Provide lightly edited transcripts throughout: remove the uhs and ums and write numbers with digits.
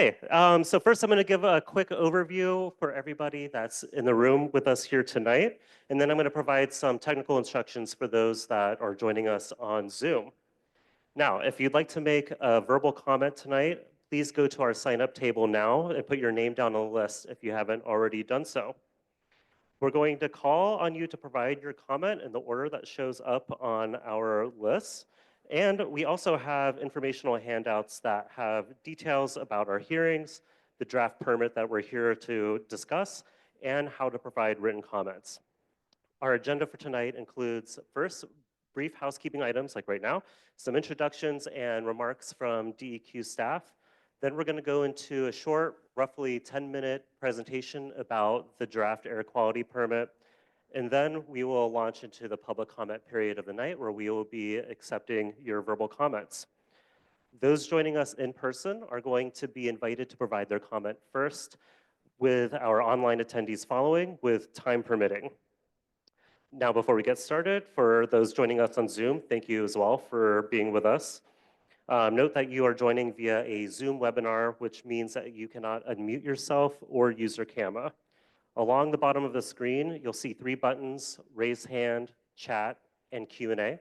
Hey, so first I'm going to give a quick overview for everybody that's in the room with us here tonight, and then I'm going to provide some technical instructions for those that are joining us on Zoom. Now, if you'd like to make a verbal comment tonight, please go to our sign up table now and put your name down on the list if you haven't already done so. We're going to call on you to provide your comment in the order that shows up on our list. And we also have informational handouts that have details about our hearings, the draft permit that we're here to discuss, and how to provide written comments. Our agenda for tonight includes, first, brief housekeeping items like right now, some introductions and remarks from DEQ staff. Then we're going to go into a short, roughly 10-minute presentation about the draft air quality permit. And then we will launch into the public comment period of the night where we will be accepting your verbal comments. Those joining us in person are going to be invited to provide their comment first, with our online attendees following, with time permitting. Now, before we get started, for those joining us on Zoom, thank you as well for being with us. Note that you are joining via a Zoom webinar, which means that you cannot unmute yourself or use your camera. Along the bottom of the screen, you'll see 3 buttons: raise hand, chat, and Q&A.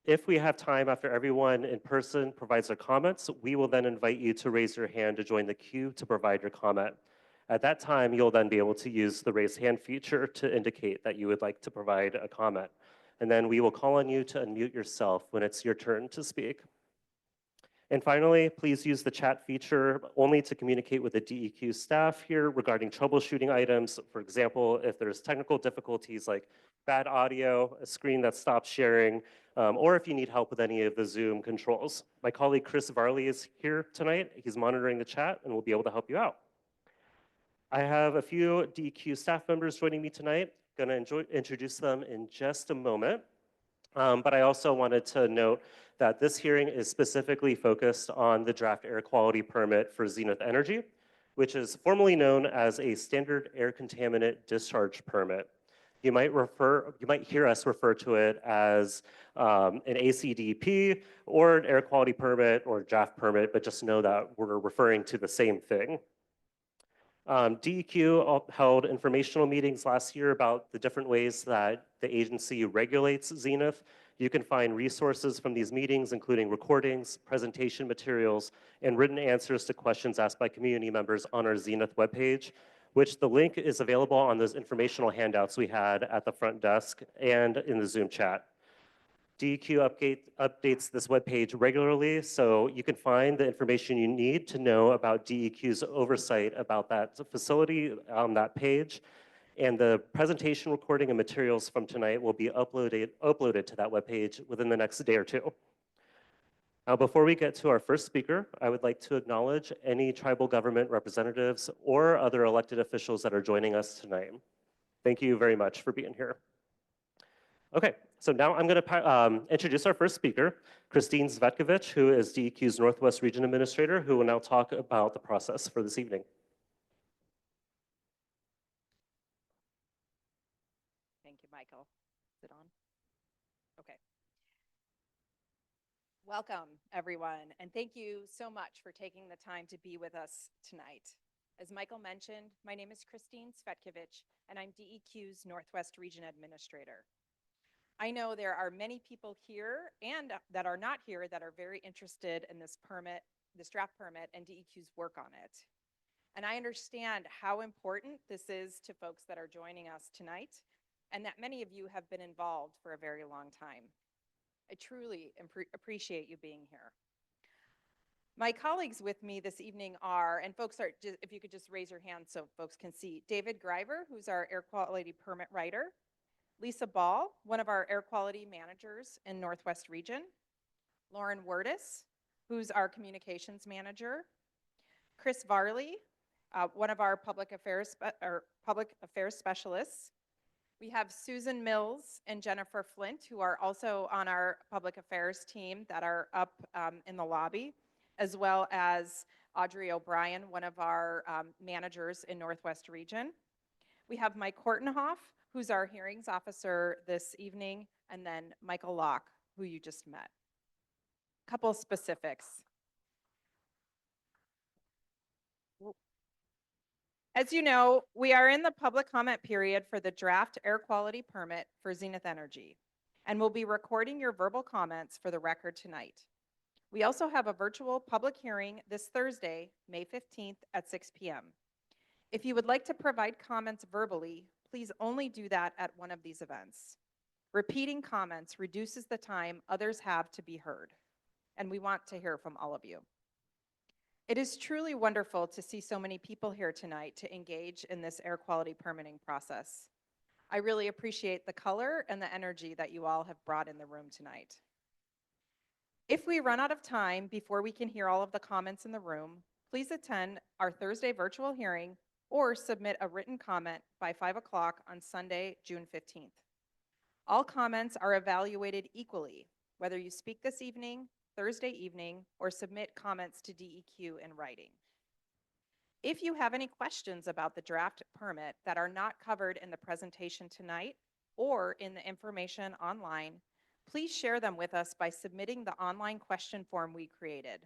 If we have time after everyone in person provides their comments, we will then invite you to raise your hand to join the queue to provide your comment. At that time, you'll then be able to use the raise hand feature to indicate that you would like to provide a comment. And then we will call on you to unmute yourself when it's your turn to speak. And finally, please use the chat feature only to communicate with the DEQ staff here regarding troubleshooting items. For example, if there's technical difficulties like bad audio, a screen that stops sharing, or if you need help with any of the Zoom controls. My colleague Chris Varley is here tonight. He's monitoring the chat and will be able to help you out. I have a few DEQ staff members joining me tonight. Going to introduce them in just a moment. But I also wanted to note that this hearing is specifically focused on the draft air quality permit for Zenith Energy, which is formally known as a standard air contaminant discharge permit. You might hear us refer to it as an ACDP or an air quality permit or draft permit, but just know that we're referring to the same thing. DEQ held informational meetings last year about the different ways that the agency regulates Zenith. You can find resources from these meetings, including recordings, presentation materials, and written answers to questions asked by community members on our Zenith webpage, which the link is available on those informational handouts we had at the front desk and in the Zoom chat. DEQ updates this webpage regularly, so you can find the information you need to know about DEQ's oversight about that facility on that page. And the presentation recording and materials from tonight will be uploaded to that webpage within the next day or two. Now, before we get to our first speaker, I would like to acknowledge any tribal government representatives or other elected officials that are joining us tonight. Thank you very much for being here. Okay, so now I'm going to introduce our first speaker, Christine Svetkovich, who is DEQ's Northwest Region Administrator, who will now talk about the process for this evening. Thank you, Michael. Is it on? Okay. Welcome, everyone, and thank you so much for taking the time to be with us tonight. As Michael mentioned, my name is Christine Svetkovich, and I'm DEQ's Northwest Region Administrator. I know there are many people here and that are not here that are very interested in this permit, this draft permit, and DEQ's work on it. And I understand how important this is to folks that are joining us tonight, and that many of you have been involved for a very long time. I truly appreciate you being here. My colleagues with me this evening are, and folks are, if you could just raise your hand so folks can see, David Greiver, who's our air quality permit writer, Lisa Ball, one of our air quality managers in Northwest Region, Lauren Wertis, who's our communications manager, Chris Varley, one of our public affairs specialists. We have Susan Mills and Jennifer Flint, who are also on our public affairs team that are up in the lobby, as well as Audrey O'Brien, one of our managers in Northwest Region. We have Mike Hortenhoff, who's our hearings officer this evening, and then Michael Locke, who you just met. A couple specifics. As you know, we are in the public comment period for the draft air quality permit for Zenith Energy, and we'll be recording your verbal comments for the record tonight. We also have a virtual public hearing this Thursday, May 15th at 6 p.m. If you would like to provide comments verbally, please only do that at one of these events. Repeating comments reduces the time others have to be heard, and we want to hear from all of you. It is truly wonderful to see so many people here tonight to engage in this air quality permitting process. I really appreciate the color and the energy that you all have brought in the room tonight. If we run out of time before we can hear all of the comments in the room, please attend our Thursday virtual hearing or submit a written comment by 5 o'clock on Sunday, June 15th. All comments are evaluated equally, whether you speak this evening, Thursday evening, or submit comments to DEQ in writing. If you have any questions about the draft permit that are not covered in the presentation tonight or in the information online, please share them with us by submitting the online question form we created.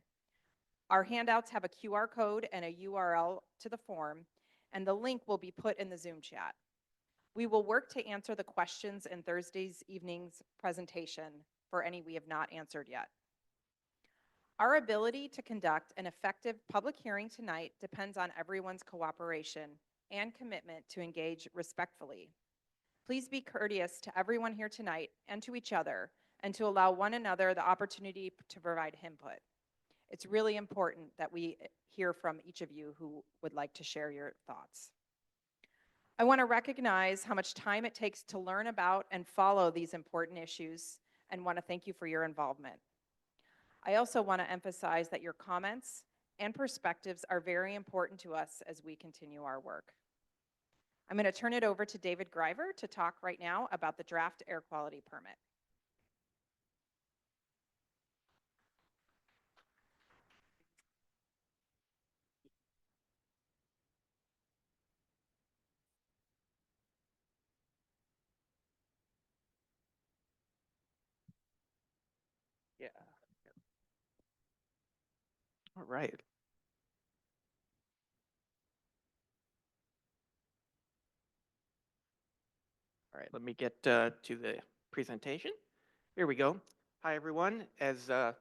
Our handouts have a QR code and a URL to the form, and the link will be put in the Zoom chat. We will work to answer the questions in Thursday's evening's presentation for any we have not answered yet. Our ability to conduct an effective public hearing tonight depends on everyone's cooperation and commitment to engage respectfully. Please be courteous to everyone here tonight and to each other, and to allow one another the opportunity to provide input. It's really important that we hear from each of you who would like to share your thoughts. I want to recognize how much time it takes to learn about and follow these important issues, and want to thank you for your involvement. I also want to emphasize that your comments and perspectives are very important to us as we continue our work. I'm going to turn it over to David Greiver to talk right now about the draft air quality permit. Yeah. All right. All right, let me get to the presentation. Here we go. Hi, everyone. As I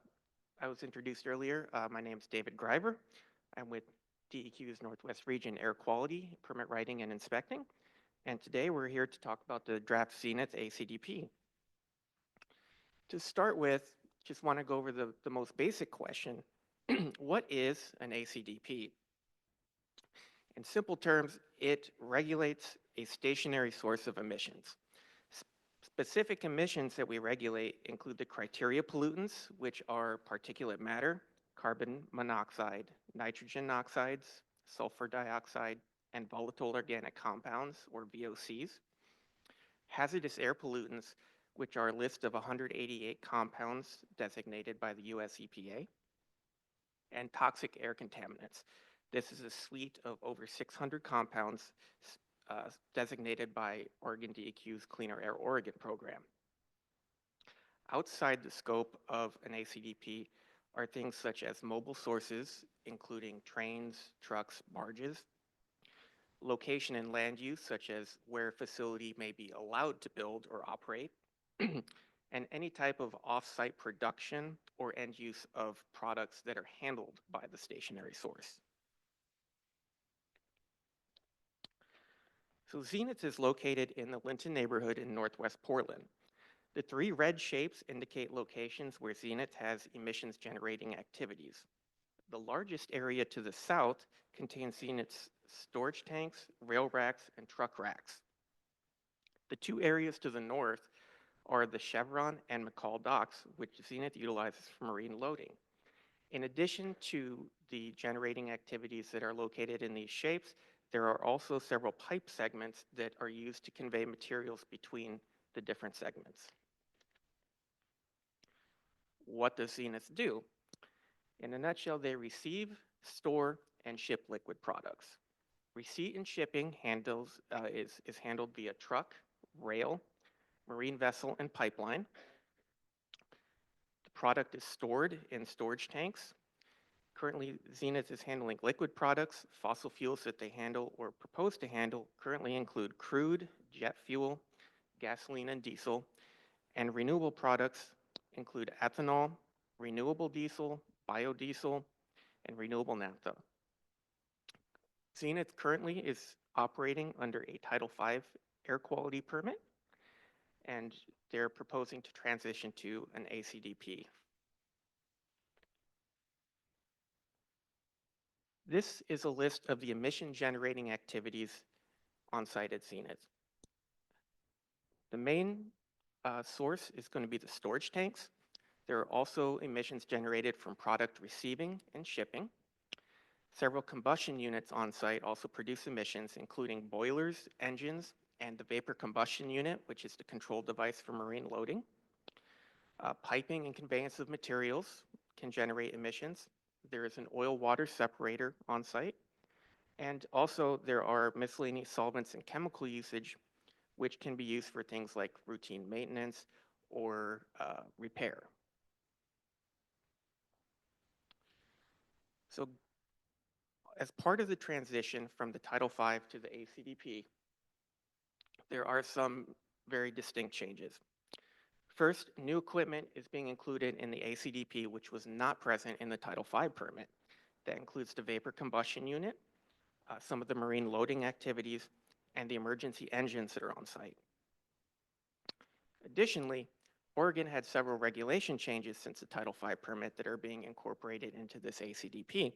was introduced earlier, my name is David Greiver. I'm with DEQ's Northwest Region Air Quality, Permit Writing and Inspecting. And today we're here to talk about the draft Zenith ACDP. To start with, just want to go over the most basic question. What is an ACDP? In simple terms, it regulates a stationary source of emissions. Specific emissions that we regulate include the criteria pollutants, which are particulate matter, carbon monoxide, nitrogen oxides, sulfur dioxide, and volatile organic compounds, or VOCs. Hazardous air pollutants, which are a list of 188 compounds designated by the US EPA. And toxic air contaminants. This is a suite of over 600 compounds designated by Oregon DEQ's Cleaner Air Oregon program. Outside the scope of an ACDP are things such as mobile sources, including trains, trucks, barges, location and land use, such as where a facility may be allowed to build or operate, and any type of off-site production or end use of products that are handled by the stationary source. So Zenith is located in the Linton neighborhood in Northwest Portland. The three red shapes indicate locations where Zenith has emissions generating activities. The largest area to the south contains Zenith's storage tanks, rail racks, and truck racks. The two areas to the north are the Chevron and McCall docks, which Zenith utilizes for marine loading. In addition to the generating activities that are located in these shapes, there are also several pipe segments that are used to convey materials between the different segments. What does Zenith do? In a nutshell, they receive, store, and ship liquid products. Receipt and shipping is handled via truck, rail, marine vessel, and pipeline. The product is stored in storage tanks. Currently, Zenith is handling liquid products. Fossil fuels that they handle or propose to handle currently include crude, jet fuel, gasoline and diesel, and renewable products include ethanol, renewable diesel, biodiesel, and renewable naphtha. Zenith currently is operating under a Title V air quality permit, and they're proposing to transition to an ACDP. This is a list of the emission-generating activities on site at Zenith. The main source is going to be the storage tanks. There are also emissions generated from product receiving and shipping. Several combustion units on site also produce emissions, including boilers, engines, and the vapor combustion unit, which is the control device for marine loading. Piping and conveyance of materials can generate emissions. There is an oil-water separator on site. And also there are miscellaneous solvents and chemical usage, which can be used for things like routine maintenance or repair. So as part of the transition from the Title V to the ACDP, there are some very distinct changes. First, new equipment is being included in the ACDP, which was not present in the Title V permit. That includes the vapor combustion unit, some of the marine loading activities, and the emergency engines that are on site. Additionally, Oregon had several regulation changes since the Title V permit that are being incorporated into this ACDP,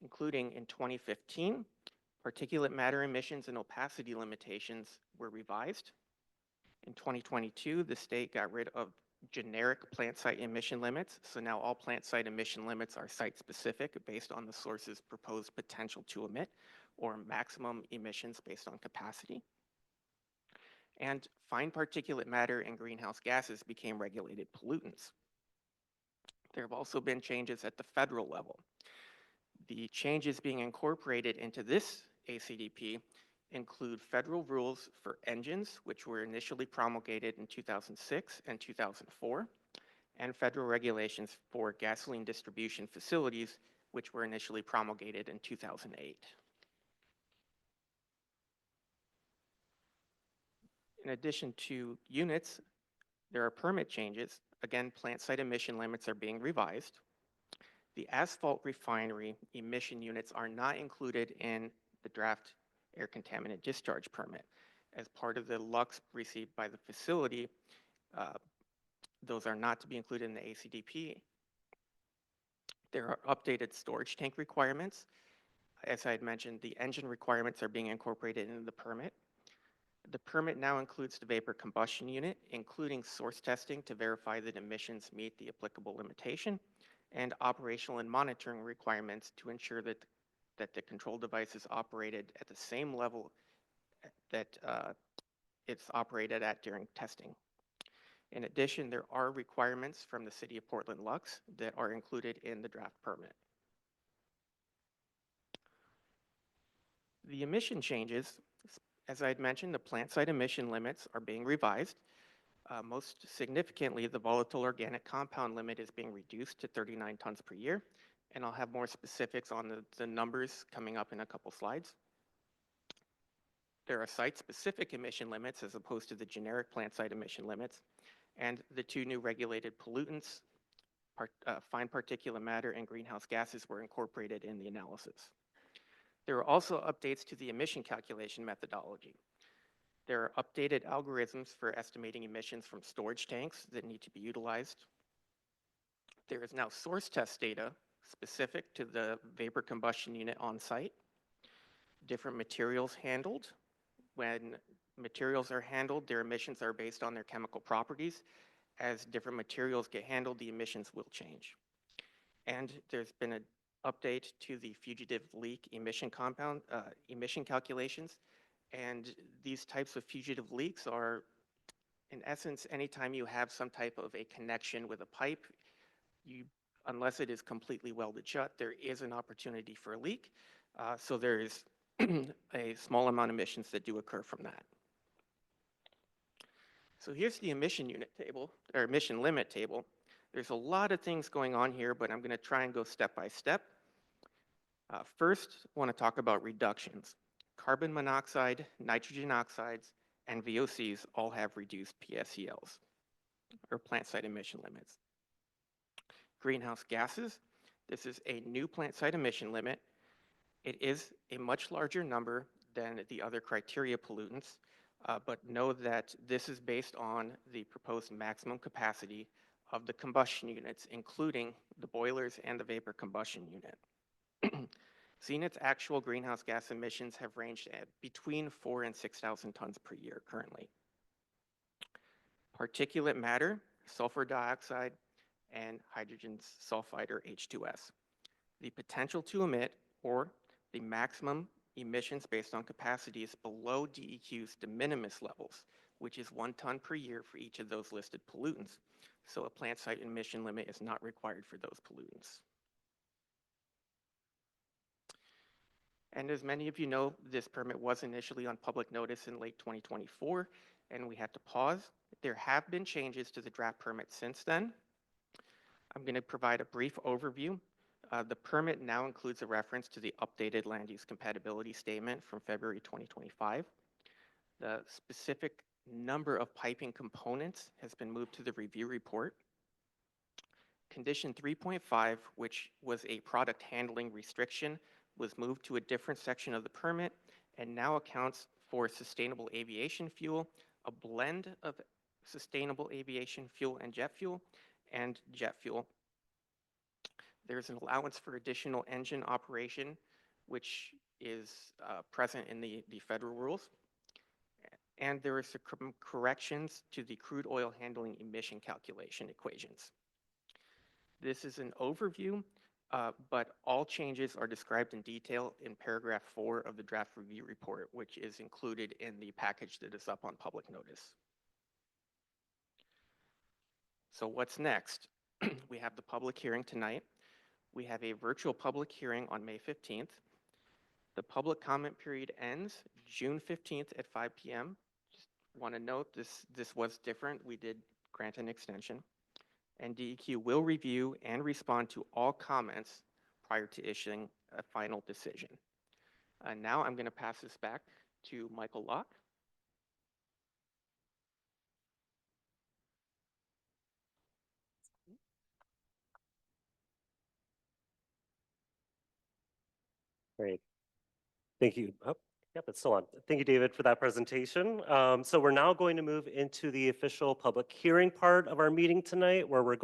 including in 2015, particulate matter emissions and opacity limitations were revised. In 2022, the state got rid of generic plant site emission limits, so now all plant site emission limits are site-specific based on the source's proposed potential to emit, or maximum emissions based on capacity. And fine particulate matter and greenhouse gases became regulated pollutants. There have also been changes at the federal level. The changes being incorporated into this ACDP include federal rules for engines, which were initially promulgated in 2006 and 2004, and federal regulations for gasoline distribution facilities, which were initially promulgated in 2008. In addition to units, there are permit changes. Again, plant site emission limits are being revised. The asphalt refinery emission units are not included in the draft air contaminant discharge permit. As part of the LUX received by the facility, those are not to be included in the ACDP. There are updated storage tank requirements. As I had mentioned, the engine requirements are being incorporated into the permit. The permit now includes the vapor combustion unit, including source testing to verify that emissions meet the applicable limitation, and operational and monitoring requirements to ensure that the control device is operated at the same level that it's operated at during testing. In addition, there are requirements from the City of Portland Lux that are included in the draft permit. The emission changes, as I had mentioned, the plant site emission limits are being revised. Most significantly, the volatile organic compound limit is being reduced to 39 tons per year, and I'll have more specifics on the numbers coming up in a couple slides. There are site-specific emission limits as opposed to the generic plant site emission limits, and the two new regulated pollutants, fine particulate matter and greenhouse gases, were incorporated in the analysis. There are also updates to the emission calculation methodology. There are updated algorithms for estimating emissions from storage tanks that need to be utilized. There is now source test data specific to the vapor combustion unit on site. Different materials handled. When materials are handled, their emissions are based on their chemical properties. As different materials get handled, the emissions will change. And there's been an update to the fugitive leak emission calculations. And these types of fugitive leaks are, in essence, anytime you have some type of a connection with a pipe, unless it is completely welded shut, there is an opportunity for a leak. So there is a small amount of emissions that do occur from that. So here's the emission unit table, or emission limit table. There's a lot of things going on here, but I'm going to try and go step by step. First, I want to talk about reductions. Carbon monoxide, nitrogen oxides, and VOCs all have reduced PSELs, or plant site emission limits. Greenhouse gases, this is a new plant site emission limit. It is a much larger number than the other criteria pollutants, but know that this is based on the proposed maximum capacity of the combustion units, including the boilers and the vapor combustion unit. Zenith's actual greenhouse gas emissions have ranged at between 4,000 and 6,000 tons per year currently. Particulate matter, sulfur dioxide, and hydrogen sulfide, or H2S. The potential to emit, or the maximum emissions based on capacity, is below DEQ's de minimis levels, which is 1 ton per year for each of those listed pollutants. So a plant site emission limit is not required for those pollutants. And as many of you know, this permit was initially on public notice in late 2024, and we had to pause. There have been changes to the draft permit since then. I'm going to provide a brief overview. The permit now includes a reference to the updated land use compatibility statement from February 2025. The specific number of piping components has been moved to the review report. Condition 3.5, which was a product handling restriction, was moved to a different section of the permit and now accounts for sustainable aviation fuel, a blend of sustainable aviation fuel and jet fuel, There's an allowance for additional engine operation, which is present in the federal rules. And there are some corrections to the crude oil handling emission calculation equations. This is an overview, but all changes are described in detail in paragraph 4 of the draft review report, which is included in the package that is up on public notice. So what's next? We have the public hearing tonight. We have a virtual public hearing on May 15th. The public comment period ends June 15th at 5 p.m. Just want to note this was different. We did grant an extension. And DEQ will review and respond to all comments prior to issuing a final decision. Now I'm going to pass this back to Michael Locke. Great. Thank you. Oh, yep, it's still on. Thank you, David, for that presentation. So we're now going to move into the official public hearing part of our meeting tonight, where we're going